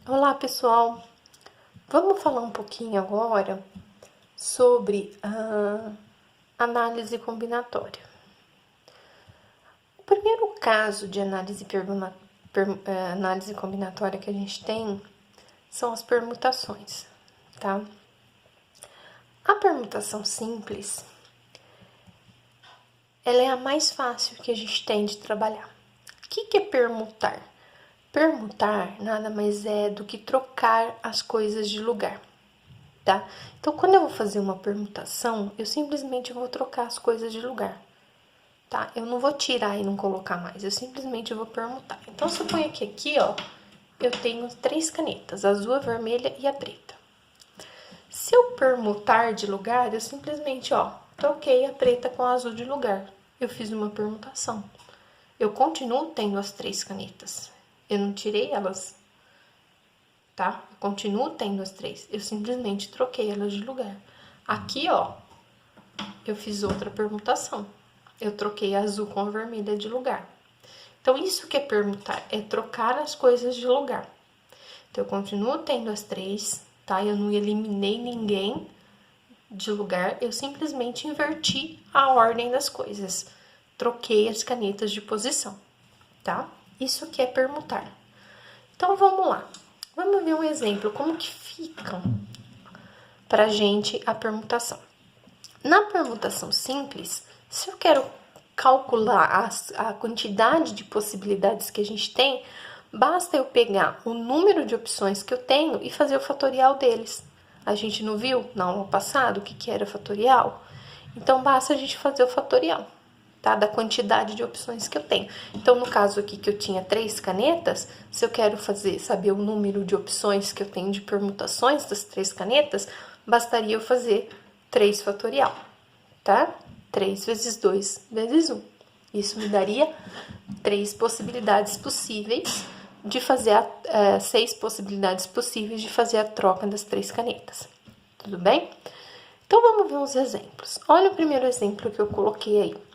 Olá, pessoal! Vamos falar um pouquinho agora sobre a análise combinatória. O primeiro caso de análise combinatória que a gente tem são as permutações, tá? A permutação simples, ela é a mais fácil que a gente tem de trabalhar. O que é permutar? Permutar nada mais é do que trocar as coisas de lugar, tá? Então, quando eu vou fazer uma permutação, eu simplesmente vou trocar as coisas de lugar, tá? Eu não vou tirar e não colocar mais, eu simplesmente vou permutar. Então, suponha que aqui, ó, eu tenho 3 canetas, a azul, a vermelha e a preta. Se eu permutar de lugar, eu simplesmente, ó, troquei a preta com a azul de lugar. Eu fiz uma permutação. Eu continuo tendo as 3 canetas. Eu não tirei elas, tá? Eu continuo tendo as 3. Eu simplesmente troquei elas de lugar. Aqui, ó, eu fiz outra permutação. Eu troquei a azul com a vermelha de lugar. Então, isso que é permutar, é trocar as coisas de lugar. Então, eu continuo tendo as 3, tá? Eu não eliminei ninguém de lugar, eu simplesmente inverti a ordem das coisas. Troquei as canetas de posição, tá? Isso que é permutar. Então, vamos lá. Vamos ver um exemplo, como que ficam pra gente a permutação. Na permutação simples, se eu quero calcular a quantidade de possibilidades que a gente tem, basta eu pegar o número de opções que eu tenho e fazer o fatorial deles. A gente não viu na aula passada o que era fatorial? Então, basta a gente fazer o fatorial, tá? Da quantidade de opções que eu tenho. Então, no caso aqui que eu tinha 3 canetas, se eu quero saber o número de opções que eu tenho de permutações das 3 canetas, bastaria eu fazer 3 fatorial, tá? 3 vezes 2 vezes 1. Isso me daria 3 possibilidades possíveis de fazer 6 possibilidades possíveis de fazer a troca das 3 canetas. Tudo bem? Então, vamos ver uns exemplos. Olha o primeiro exemplo que eu coloquei aí.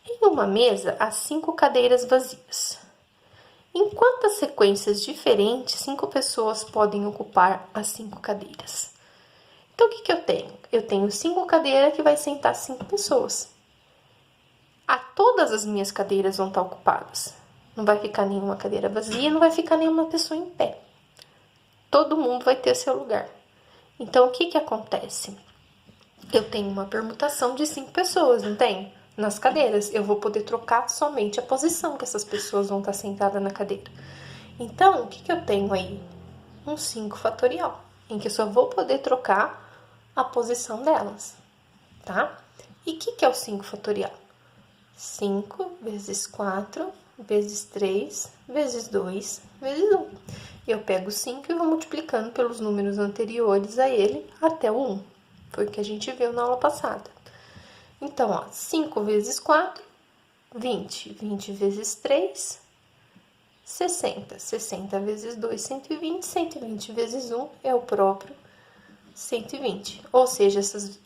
Em uma mesa, há 5 cadeiras vazias. Em quantas sequências diferentes 5 pessoas podem ocupar as 5 cadeiras? Então, o que eu tenho? Eu tenho 5 cadeiras que vai sentar 5 pessoas. Todas as minhas cadeiras vão estar ocupadas. Não vai ficar nenhuma cadeira vazia, não vai ficar nenhuma pessoa em pé. Todo mundo vai ter seu lugar. Então, o que acontece? Eu tenho uma permutação de 5 pessoas, não tem? Nas cadeiras. Eu vou poder trocar somente a posição que essas pessoas vão estar sentadas na cadeira. Então, o que eu tenho aí? Um 5 fatorial, em que eu só vou poder trocar a posição delas, tá? E o que é o 5 fatorial? 5 vezes 4 vezes 3 vezes 2 vezes 1. Eu pego 5 e vou multiplicando pelos números anteriores a ele até o 1. Foi o que a gente viu na aula passada. Então, ó, 5 vezes 4, 20. 20 vezes 3, 60. 60 vezes 2, 120. 120 vezes 1 é o próprio 120. Ou seja,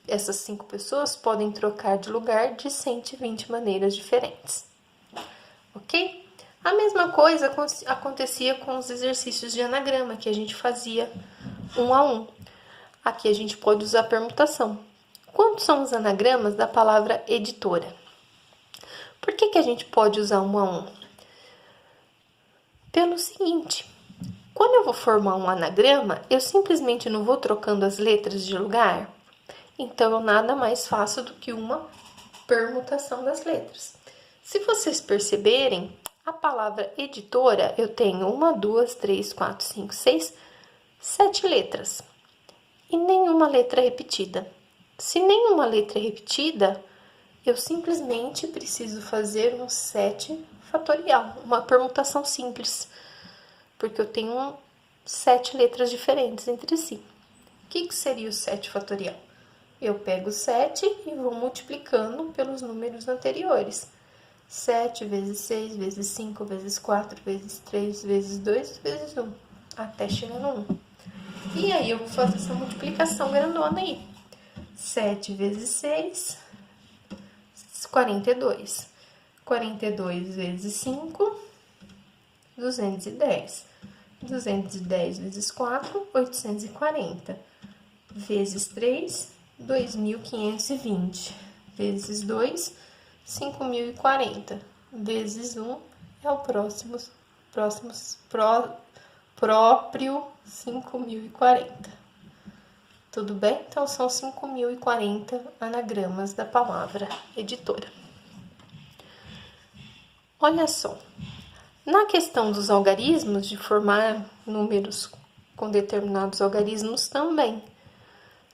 essas 5 pessoas podem trocar de lugar de 120 maneiras diferentes. Ok? A mesma coisa acontecia com os exercícios de anagrama que a gente fazia 1 a 1. Aqui a gente pode usar permutação. Quantos são os anagramas da palavra editora? Por que a gente pode usar 1 a 1? Pelo seguinte, quando eu vou formar um anagrama, eu simplesmente não vou trocando as letras de lugar. Então, eu nada mais faço do que uma permutação das letras. Se vocês perceberem, a palavra editora, eu tenho 1, 2, 3, 4, 5, 6, 7 letras. E nenhuma letra é repetida. Se nenhuma letra é repetida, eu simplesmente preciso fazer um 7 fatorial, uma permutação simples, porque eu tenho 7 letras diferentes entre si. O que seria o 7 fatorial? Eu pego 7 e vou multiplicando pelos números anteriores. 7 vezes 6, vezes 5, vezes 4, vezes 3, vezes 2, vezes 1, até chegar no 1. E aí, eu vou fazer essa multiplicação grandona aí. 7 vezes 6, 42. 42 vezes 5, 210. 210 vezes 4, 840. Vezes 3, 2.520. Vezes 2, 5.040. Vezes 1 é o próprio 5.040. Tudo bem? Então, são 5.040 anagramas da palavra editora. Olha só, na questão dos algarismos, de formar números com determinados algarismos também,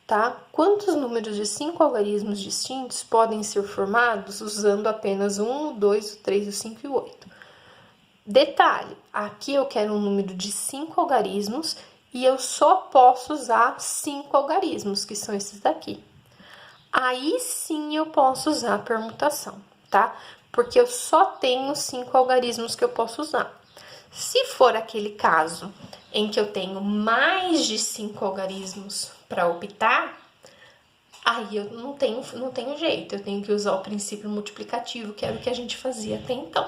tá? Quantos números de 5 algarismos distintos podem ser formados usando apenas 1, o 2, o 3, o 5 e o 8? Detalhe, aqui eu quero um número de 5 algarismos e eu só posso usar 5 algarismos, que são esses daqui. Aí sim eu posso usar a permutação, tá? Porque eu só tenho 5 algarismos que eu posso usar. Se for aquele caso em que eu tenho mais de 5 algarismos para optar, aí eu não tenho jeito, eu tenho que usar o princípio multiplicativo, que era o que a gente fazia até então.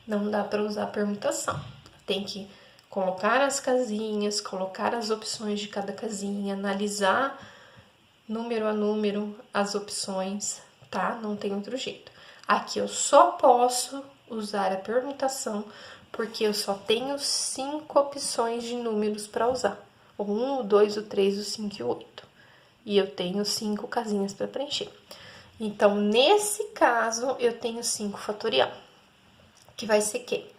Não dá para usar a permutação. Tem que colocar as casinhas, colocar as opções de cada casinha, analisar número a número as opções, tá? Não tem outro jeito. Aqui eu só posso usar a permutação porque eu só tenho 5 opções de números para usar. O 1, o 2, o 3, o 5 e o 8. E eu tenho 5 casinhas para preencher. Então, nesse caso, eu tenho 5 fatorial. Que vai ser quê?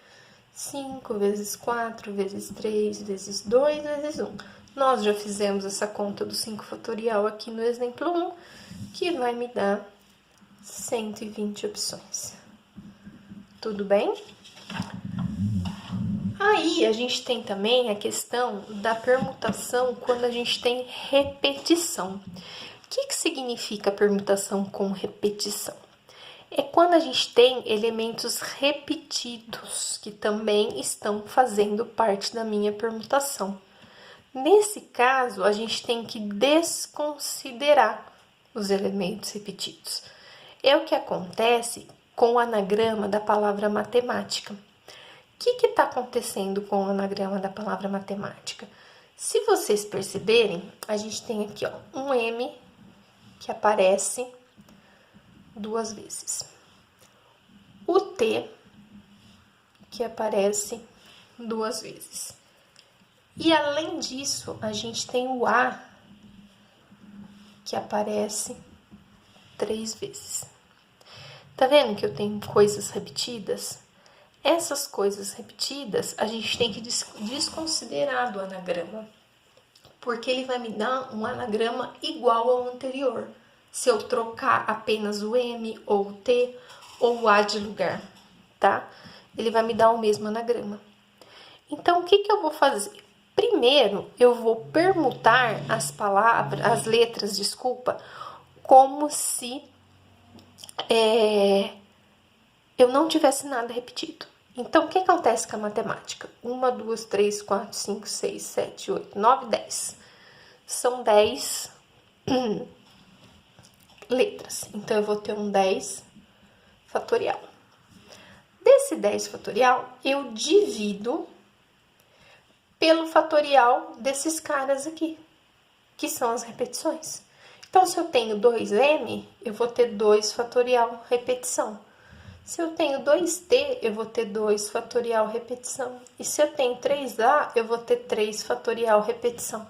5 vezes 4 vezes 3 vezes 2 vezes 1. Nós já fizemos essa conta do 5 fatorial aqui no exemplo 1, que vai me dar 120 opções. Tudo bem? Aí, a gente tem também a questão da permutação quando a gente tem repetição. O que significa permutação com repetição? É quando a gente tem elementos repetidos, que também estão fazendo parte da minha permutação. Nesse caso, a gente tem que desconsiderar os elementos repetidos. É o que acontece com o anagrama da palavra matemática. O que está acontecendo com o anagrama da palavra matemática? Se vocês perceberem, a gente tem aqui um M que aparece 2 vezes. O T, que aparece 2 vezes. E além disso, a gente tem o A, que aparece 3 vezes. Tá vendo que eu tenho coisas repetidas? Essas coisas repetidas, a gente tem que desconsiderar do anagrama, porque ele vai me dar um anagrama igual ao anterior, se eu trocar apenas o M, ou o T, ou o A de lugar, tá? Ele vai me dar o mesmo anagrama. Então, o que eu vou fazer? Primeiro, eu vou permutar as letras, como se eu não tivesse nada repetido. Então, o que acontece com a matemática? 1, 2, 3, 4, 5, 6, 7, 8, 9, 10. São 10 letras. Então, eu vou ter um 10 fatorial. Desse 10 fatorial, eu divido pelo fatorial desses caras aqui, que são as repetições. Então, se eu tenho 2m, eu vou ter 2 fatorial repetição. Se eu tenho 2t, eu vou ter 2 fatorial repetição. E se eu tenho 3a, eu vou ter 3 fatorial repetição.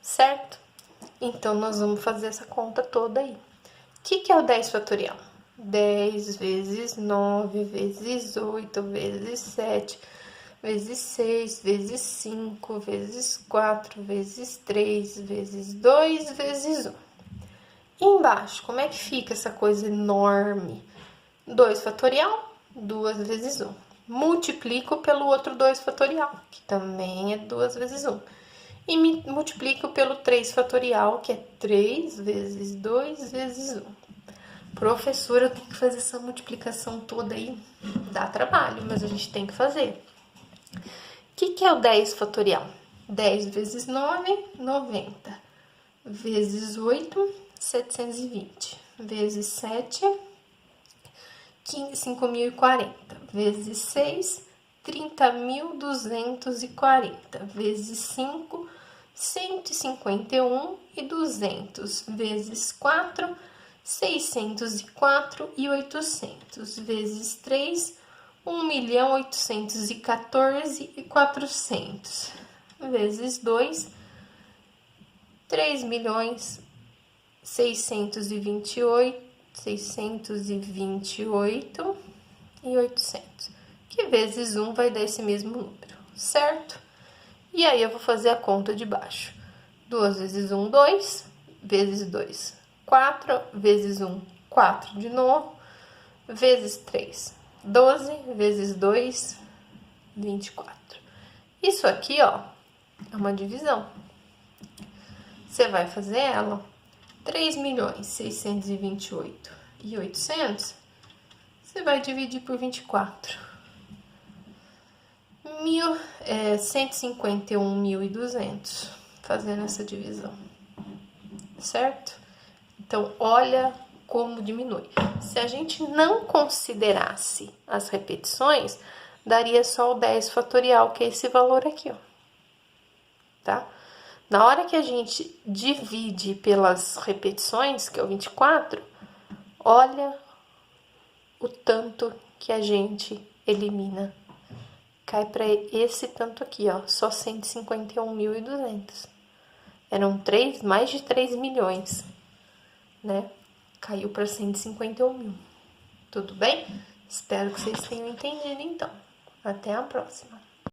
Certo? Então, nós vamos fazer essa conta toda aí. O que é o 10 fatorial? 10 vezes 9, vezes 8, vezes 7, vezes 6, vezes 5, vezes 4, vezes 3, vezes 2, vezes 1. E embaixo, como é que fica essa coisa enorme? 2 fatorial, 2 vezes 1. Multiplico pelo outro 2 fatorial, que também é 2 vezes 1. E multiplico pelo 3 fatorial, que é 3 vezes 2 vezes 1. Professora, eu tenho que fazer essa multiplicação toda aí. Dá trabalho, mas a gente tem que fazer. O que é o 10 fatorial? 10 vezes 9, 90. Vezes 8, 720. Vezes 7, 5.040. Vezes 6, 30.240 vezes 5, 151.200 vezes 4, 604.800 vezes 3, 1.814.400 vezes 2, 3.628.800, que vezes 1 vai dar esse mesmo número, certo? E aí eu vou fazer a conta de baixo. 2 vezes 1, 2, vezes 2, 4, vezes 1, 4 de novo, vezes 3, 12, vezes 2, 24. Isso aqui, ó, é uma divisão. Você vai fazer ela, 3.628.800, você vai dividir por 24. 151.200, fazendo essa divisão, certo? Então, olha como diminui. Se a gente não considerasse as repetições, daria só o 10 fatorial, que é esse valor aqui, ó, tá? Na hora que a gente divide pelas repetições, que é o 24, olha o tanto que a gente elimina. Cai para esse tanto aqui, ó, só 151.200. Eram mais de 3 milhões, né? Caiu para 151.000. Tudo bem? Espero que vocês tenham entendido, então. Até a próxima.